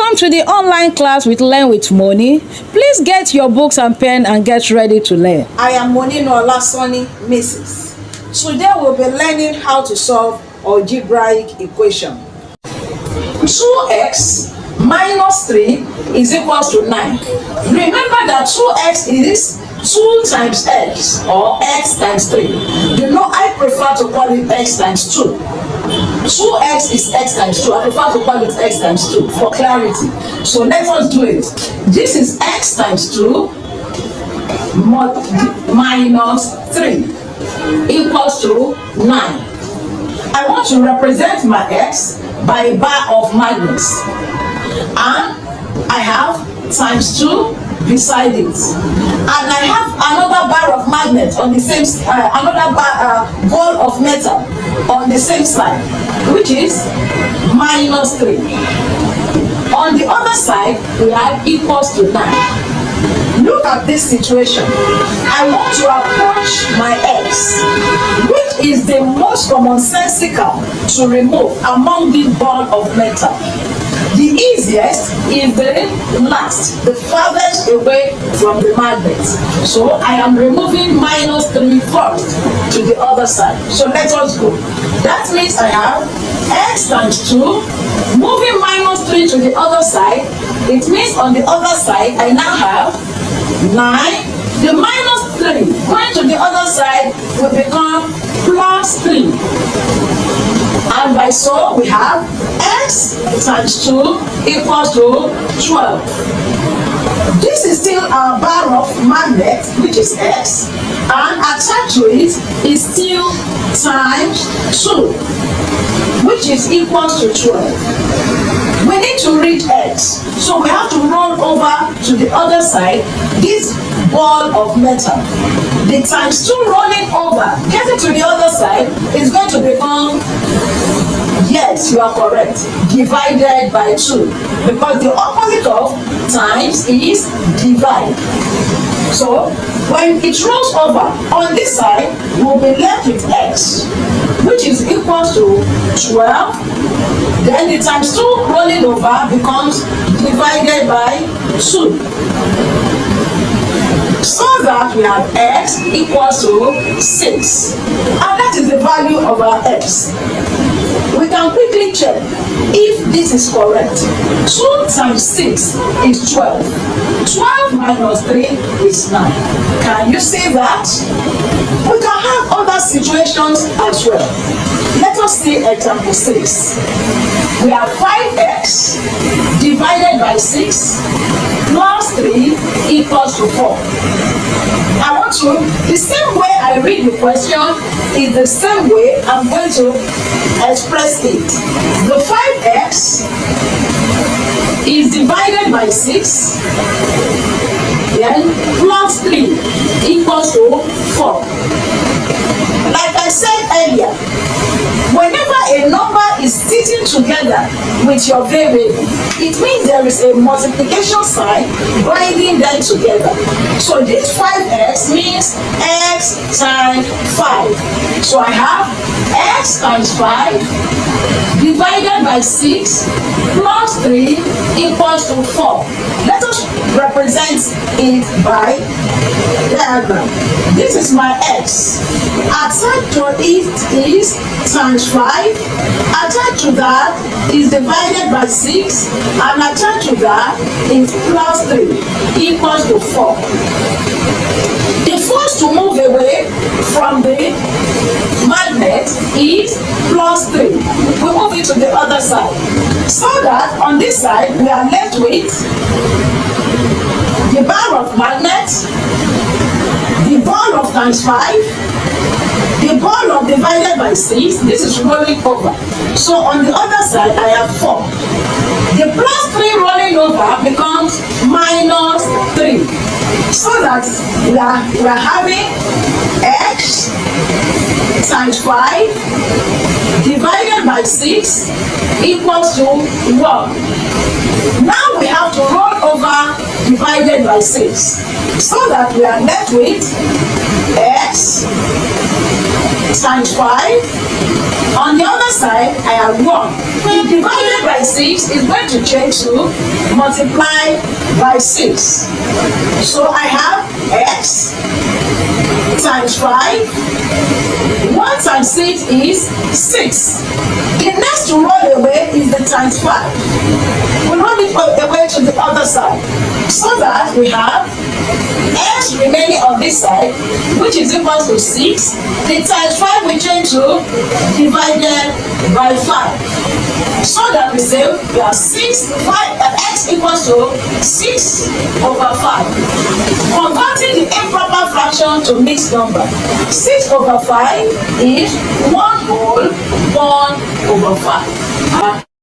Welcome to the online class with Learn with Moni. Please get your books and pen and get ready to learn. I am Moni Nolasoni, Mrs. Today we'll be learning how to solve algebraic equation. 2x minus 3 is equals to 9. Remember that 2x is 2 times x or x times 3. You know I prefer to call it x times 2. 2x is x times 2. I prefer to call it x times 2 for clarity. So let us do it. This is x times 2 minus 3 equals to 9. I want to represent my x by a bar of magnets. And I have times 2 beside it. And I have another bar of magnet on the same ball of metal on the same side, which is minus 3. On the other side, we have equals to 9. Look at this situation. I want to approach my x, which is the most commonsensical to remove among this ball of metal. The easiest is the last, the farthest away from the magnet. So I am removing minus 3 first to the other side. So let us go. That means I have x times 2, moving minus 3 to the other side. It means on the other side, I now have 9. The minus 3 going to the other side will become plus 3. And by so we have x times 2 equals to 12. This is still our bar of magnet, which is x, and attached to it is still times 2, which is equals to 12. We need to reach x, so we have to roll over to the other side this ball of metal. The times 2 rolling over, getting to the other side, is going to become, yes, you are correct, divided by 2, because the opposite of times is divide. So when it rolls over on this side, we'll be left with x, which is equals to 12. Then the times 2 rolling over becomes divided by 2. So that we have x equals to 6. And that is the value of our x. We can quickly check if this is correct. 2 times 6 is 12. 12 minus 3 is 9. Can you see that? We can have other situations as well. Let us see example 6. We have 5x divided by 6 plus 3 equals to 4. I want to, the same way I read the question is the same way I'm going to express it. The 5x is divided by 6, then plus 3 equals to 4. Like I said earlier, whenever a number is sitting together with your variable, it means there is a multiplication sign binding them together. So this 5x means x times 5. So I have x times 5 divided by 6 plus 3 equals to 4. Let us represent it by diagram. This is my x. Attached to it is times 5. Attached to that is divided by 6. And attached to that is plus 3 equals to 4. The force to move away from the magnet is plus 3. We move it to the other side. So that on this side we are left with the bar of magnet, the ball of times 5, the ball of divided by 6, this is rolling over. So on the other side, I have 4. The plus 3 rolling over becomes minus 3. So that we are having x times 5 divided by 6 equals to 1. Now we have to roll over divided by 6. So that we are left with x times 5 On the other side, I have 1. Divided by 6 is going to change to multiply by 6. So I have x times 5. 1 times 6 is 6. The next to roll away is the times 5. We roll it away to the other side, so that we have x remaining on this side, which is equal to 6. The times 5 will change to divided by 5. So that we say we have 5 x equals to 6 over 5. Converting the improper fraction to mixed number. 6 over 5 is 1 whole 1 over 5.